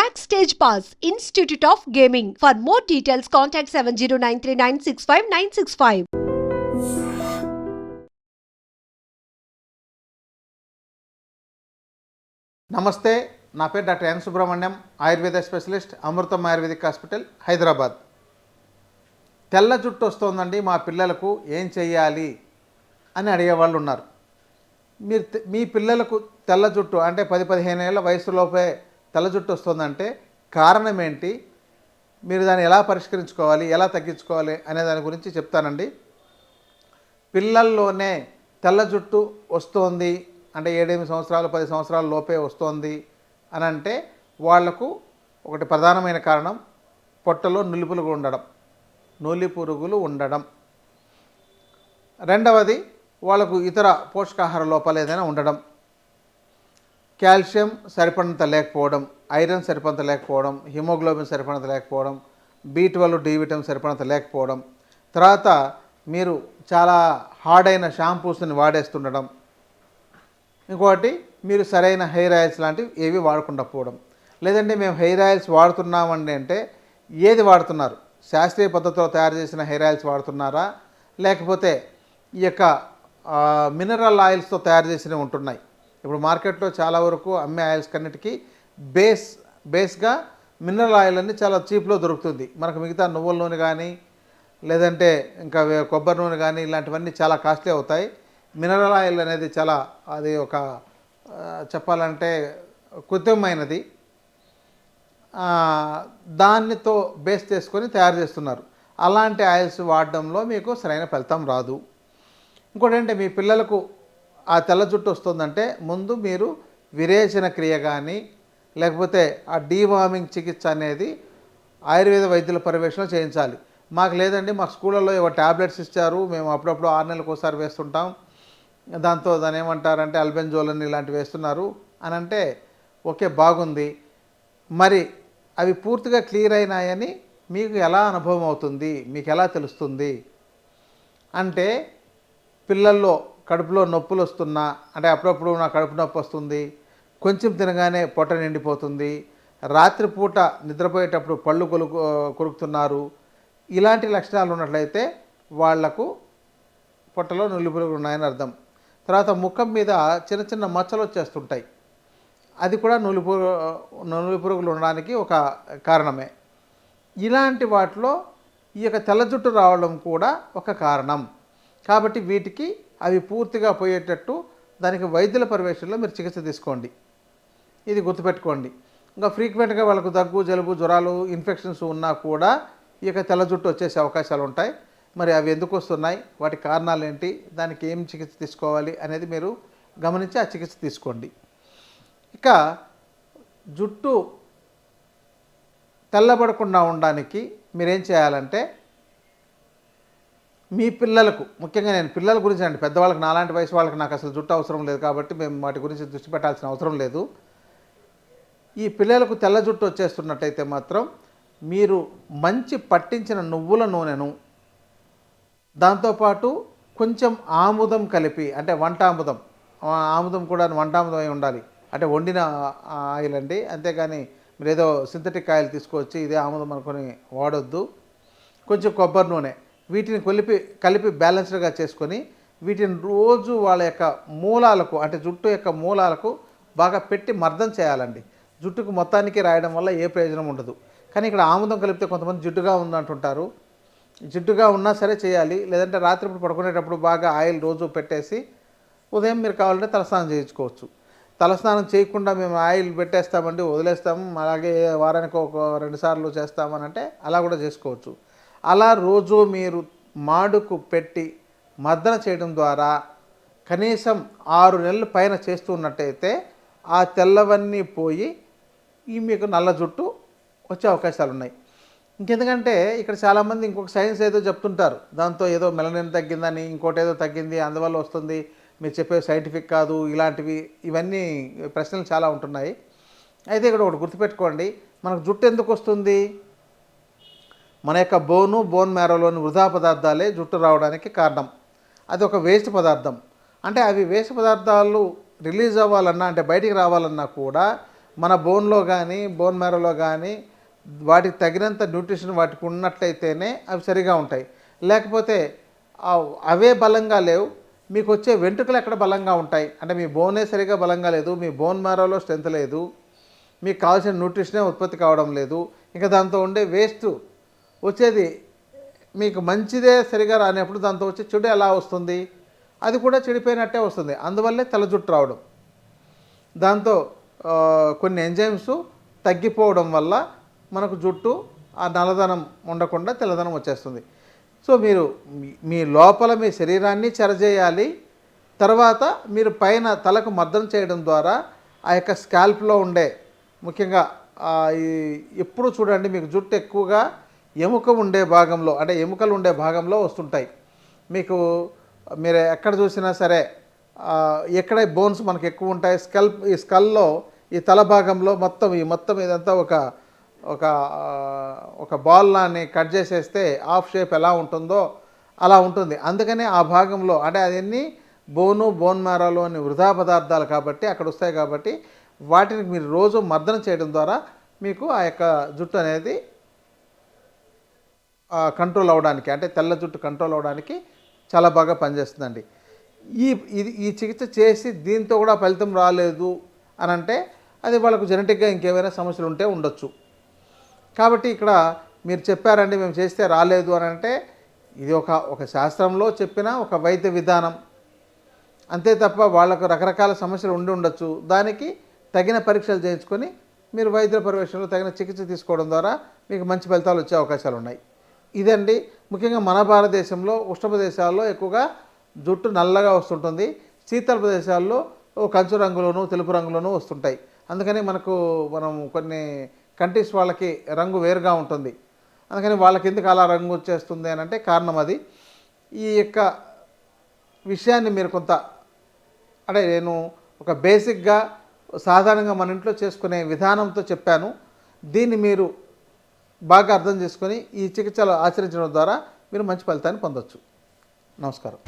Backstage Pass, Institute of Gaming. For more details, contact 7093965965. నమస్తే, నా పేరు doctor N Subrahmanyam, Ayurveda specialist, Amrutham Ayurvedic hospital, Hyderabad. తెల్ల జుట్టు వస్తుందండి మా పిల్లలకు, ఏం చెయ్యాలి అని అడిగేవాళ్ళు ఉన్నారు. మీ పిల్లలకు తెల్ల జుట్టు అంటే 10-15 ఏళ్ళ వయసులోపే తెల్ల జుట్టు వస్తుందంటే కారణం ఏంటి, మీరు దాన్ని ఎలా పరిష్కరించుకోవాలి, ఎలా తగ్గించుకోవాలి అనే దాని గురించి చెప్తానండి. పిల్లల్లోనే తెల్ల జుట్టు వస్తుంది అంటే 7-8 సంవత్సరాలు 10 సంవత్సరాల లోపే వస్తుంది అని అంటే వాళ్లకు ఒకటి ప్రధానమైన కారణం పొట్టలో నులి పురుగులు ఉండడం. రెండవది వాళ్ళకు ఇతర పోషకాహార లోపాలు ఏదైనా ఉండడం, కాల్షియం సరిపడినంత లేకపోవడం, ఐరన్ సరిపడినంత లేకపోవడం, హిమోగ్లోబిన్ సరిపడినంత లేకపోవడం, B12 D విటమిన్ సరిపడినంత లేకపోవడం, తర్వాత మీరు చాలా హార్డ్ అయిన షాంపూస్ని వాడేస్తుండడం, ఇంకోటి మీరు సరైన హెయిర్ ఆయిల్స్ లాంటివి ఏవి వాడకుండా పోవడం. లేదంటే మేము హెయిర్ ఆయిల్స్ వాడుతున్నామండి అంటే ఏది వాడుతున్నారు, శాస్త్రీయ పద్ధతిలో తయారు చేసిన హెయిర్ ఆయిల్స్ వాడుతున్నారా, లేకపోతే ఈ యొక్క మినరల్ ఆయిల్స్తో తయారు చేసినవి ఉంటున్నాయి. ఇప్పుడు మార్కెట్లో చాలా వరకు అమ్మే ఆయిల్స్ కన్నిటికీ బేస్గా మినరల్ ఆయిల్ అని చాలా చీప్లో దొరుకుతుంది. మనకు మిగతా నువ్వుల నూనె కానీ లేదంటే ఇంకా కొబ్బరి నూనె కానీ ఇలాంటివన్నీ చాలా కాస్ట్లీ అవుతాయి. మినరల్ ఆయిల్ అనేది చాలా అది ఒక చెప్పాలంటే కృత్రిమమైనది, దానితో బేస్ చేసుకొని తయారు చేస్తున్నారు. అలాంటి ఆయిల్స్ వాడడంలో మీకు సరైన ఫలితం రాదు. ఇంకోటి అంటే మీ పిల్లలకు ఆ తెల్ల జుట్టు వస్తుందంటే ముందు మీరు విరేచన క్రియ కానీ లేకపోతే ఆ డీవార్మింగ్ చికిత్స అనేది ఆయుర్వేద వైద్యుల పర్యవేక్షణ చేయించాలి. మాకు లేదండి, మా స్కూళ్ళలో ఏవో ట్యాబ్లెట్స్ ఇచ్చారు, మేము అప్పుడప్పుడు 6 నెలలకు ఒకసారి వేస్తుంటాం, దాన్ని ఏమంటారంటే అల్బెంజోల్ ఇలాంటివి వేస్తున్నారు అని అంటే ఓకే, బాగుంది. మరి అవి పూర్తిగా క్లియర్ అయినాయని మీకు ఎలా అనుభవం అవుతుంది, మీకు ఎలా తెలుస్తుంది అంటే పిల్లల్లో కడుపులో నొప్పులు వస్తున్నా అంటే అప్పుడప్పుడు నా కడుపు నొప్పి వస్తుంది, కొంచెం తినగానే పొట్ట నిండిపోతుంది, రాత్రిపూట నిద్రపోయేటప్పుడు పళ్ళు కొరుకుతున్నారు, ఇలాంటి లక్షణాలు ఉన్నట్లయితే వాళ్లకు పొట్టలో నులి పురుగులు ఉన్నాయని అర్థం. తర్వాత ముఖం మీద చిన్న చిన్న మచ్చలు వచ్చేస్తుంటాయి, అది కూడా నులి పురుగులు ఉండడానికి ఒక కారణమే. ఇలాంటి వాటిలో ఈ యొక్క తెల్ల జుట్టు రావడం కూడా ఒక కారణం. కాబట్టి వీటికి అవి పూర్తిగా పోయేటట్టు దానికి వైద్యుల పర్యవేక్షణలో మీరు చికిత్స తీసుకోండి, ఇది గుర్తుపెట్టుకోండి. ఇంకా ఫ్రీక్వెంట్గా వాళ్ళకు దగ్గు, జలుబు, జ్వరాలు, ఇన్ఫెక్షన్స్ ఉన్నా కూడా ఈ యొక్క తెల్ల జుట్టు వచ్చేసే అవకాశాలు ఉంటాయి. మరి అవి ఎందుకు వస్తున్నాయి, వాటి కారణాలు ఏంటి, దానికి ఏం చికిత్స తీసుకోవాలి అనేది మీరు గమనించి ఆ చికిత్స తీసుకోండి. ఇక జుట్టు తెల్లబడకుండా ఉండడానికి మీరేం చేయాలంటే మీ పిల్లలకు, ముఖ్యంగా నేను పిల్లల గురించి అండి, పెద్దవాళ్ళకి నాలాంటి వయసు వాళ్ళకి నాకు అసలు జుట్టు అవసరం లేదు కాబట్టి మేము వాటి గురించి దృష్టి పెట్టాల్సిన అవసరం లేదు. ఈ పిల్లలకు తెల్ల జుట్టు వచ్చేస్తున్నట్టయితే మాత్రం మీరు మంచి పట్టించిన నువ్వుల నూనెను దాంతోపాటు కొంచెం ఆముదం కలిపి, అంటే ఆముదం కూడా వంటాముదం అయి ఉండాలి, అంటే వండిన ఆయిల్ అండి, అంతేగాని మీరు ఏదో సింథటిక్ ఆయిల్ తీసుకొచ్చి ఇదే ఆముదం అనుకొని వాడొద్దు. కొంచెం కొబ్బరి నూనె, వీటిని కలిపి బ్యాలెన్స్డ్గా చేసుకొని వీటిని రోజు వాళ్ళ యొక్క మూలాలకు, అంటే జుట్టు యొక్క మూలాలకు బాగా పెట్టి మర్దం చేయాలండి. జుట్టుకు మొత్తానికి రాయడం వల్ల ఏ ప్రయోజనం ఉండదు. కానీ ఇక్కడ ఆముదం కలిపితే కొంతమంది జిడ్డుగా ఉందంటుంటారు, జిడ్డుగా ఉన్నా సరే చేయాలి. లేదంటే రాత్రిపూట పడుకునేటప్పుడు బాగా ఆయిల్ రోజు పెట్టేసి ఉదయం మీరు కావాలంటే తలస్నానం చేయించుకోవచ్చు. తలస్నానం చేయకుండా మేము ఆయిల్ పెట్టేస్తామండి వదిలేస్తాము, అలాగే వారానికి 1-2 సార్లు చేస్తామని అంటే అలా కూడా చేసుకోవచ్చు. అలా రోజు మీరు మాడుకు పెట్టి మర్దన చేయడం ద్వారా కనీసం 6 నెలల పైన చేస్తూ ఉన్నట్టయితే ఆ తెల్లవన్నీ పోయి ఈ మీకు నల్ల జుట్టు వచ్చే అవకాశాలు ఉన్నాయి. ఇంకెందుకంటే ఇక్కడ చాలామంది ఇంకొక సైన్స్ ఏదో చెప్తుంటారు, దాంతో ఏదో మెలనిన్ తగ్గిందని, ఇంకోటి ఏదో తగ్గింది అందువల్ల వస్తుంది, మీరు చెప్పే సైంటిఫిక్ కాదు, ఇవన్నీ ప్రశ్నలు చాలా ఉంటున్నాయి. అయితే ఇక్కడ ఒకటి గుర్తుపెట్టుకోండి, మనకు జుట్టు ఎందుకు వస్తుంది, మన యొక్క బోన్ మ్యారోలోని వృధా పదార్థాలే జుట్టు రావడానికి కారణం. అది ఒక వేస్ట్ పదార్థం. అంటే అవి వేస్ట్ పదార్థాలు రిలీజ్ అవ్వాలన్నా, అంటే బయటికి రావాలన్నా కూడా మన బోన్లో కానీ బోన్ మ్యారోలో కానీ వాటికి తగినంత న్యూట్రిషన్ వాటికి ఉన్నట్లయితేనే అవి సరిగా ఉంటాయి. లేకపోతే అవే బలంగా లేవు, మీకు వచ్చే వెంట్రుకలు ఎక్కడ బలంగా ఉంటాయి అంటే మీ బోనే సరిగా బలంగా లేదు, మీ బోన్ మ్యారోలో స్ట్రెంత్ లేదు, మీకు కావాల్సిన న్యూట్రిషనే ఉత్పత్తి కావడం లేదు, ఇంకా దాంతో ఉండే వేస్ట్ వచ్చేది మీకు మంచిదే సరిగా రానప్పుడు దాంతో వచ్చి చెడు ఎలా వస్తుంది, అది కూడా చెడిపోయినట్టే వస్తుంది. అందువల్లే తెల్ల జుట్టు రావడం. దాంతో కొన్ని ఎంజైమ్స్ తగ్గిపోవడం వల్ల మనకు జుట్టు ఆ నల్లదనం ఉండకుండా తెల్లదనం వచ్చేస్తుంది. సో మీరు మీ లోపల మీ శరీరాన్ని చెరజేయాలి. తర్వాత మీరు పైన తలకు మర్దన చేయడం ద్వారా ఆ యొక్క స్కాల్ప్లో ఉండే ముఖ్యంగా ఎప్పుడు చూడండి మీకు జుట్టు ఎక్కువగా ఎముక ఉండే భాగంలో అంటే ఎముకలు ఉండే భాగంలో వస్తుంటాయి. మీకు మీరు ఎక్కడ చూసినా సరే ఎక్కడ బోన్స్ మనకు ఎక్కువ ఉంటాయి ఈ స్కల్లో ఈ తల భాగంలో మొత్తం ఇదంతా ఒక బాల్ లాని కట్ చేసేస్తే హాఫ్ షేప్ ఎలా ఉంటుందో అలా ఉంటుంది. అందుకనే ఆ భాగంలో అంటే అదన్నీ బోన్ మ్యారోలో అని వృధా పదార్థాలు కాబట్టి అక్కడ వస్తాయి. కాబట్టి వాటిని మీరు రోజు మర్దన చేయడం ద్వారా మీకు ఆ యొక్క జుట్టు అనేది కంట్రోల్ అవ్వడానికి అంటే తెల్ల జుట్టు కంట్రోల్ అవ్వడానికి చాలా బాగా పనిచేస్తుందండి. ఈ చికిత్స చేసి దీంతో కూడా ఫలితం రాలేదు అని అంటే అది వాళ్ళకు జెనెటిక్గా ఇంకేమైనా సమస్యలు ఉంటే ఉండొచ్చు. కాబట్టి ఇక్కడ మీరు చెప్పారండి మేము చేస్తే రాలేదు అని అంటే ఇది ఒక శాస్త్రంలో చెప్పిన ఒక వైద్య విధానం అంతే తప్ప వాళ్ళకు రకరకాల సమస్యలు ఉండొచ్చు. దానికి తగిన పరీక్షలు చేయించుకొని మీరు వైద్యుల పర్యవేక్షణలో తగిన చికిత్స తీసుకోవడం ద్వారా మీకు మంచి ఫలితాలు వచ్చే అవకాశాలు ఉన్నాయి. ఇదండి ముఖ్యంగా మన భారతదేశంలో ఉష్ణ ప్రదేశాల్లో ఎక్కువగా జుట్టు నల్లగా వస్తుంటుంది, శీతల ప్రదేశాల్లో కంచు రంగులోను తెలుపు రంగులోనూ వస్తుంటాయి. అందుకని మనం కొన్ని కంట్రీస్ వాళ్ళకి రంగు వేరుగా ఉంటుంది. అందుకని వాళ్ళకి ఎందుకు అలా రంగు వచ్చేస్తుంది అని అంటే కారణం అది. ఈ యొక్క విషయాన్ని మీరు కొంత అంటే నేను ఒక బేసిక్గా సాధారణంగా మన ఇంట్లో చేసుకునే విధానంతో చెప్పాను. దీన్ని మీరు బాగా అర్థం చేసుకొని ఈ చికిత్సలు ఆచరించడం ద్వారా మీరు మంచి ఫలితాన్ని పొందొచ్చు. నమస్కారం.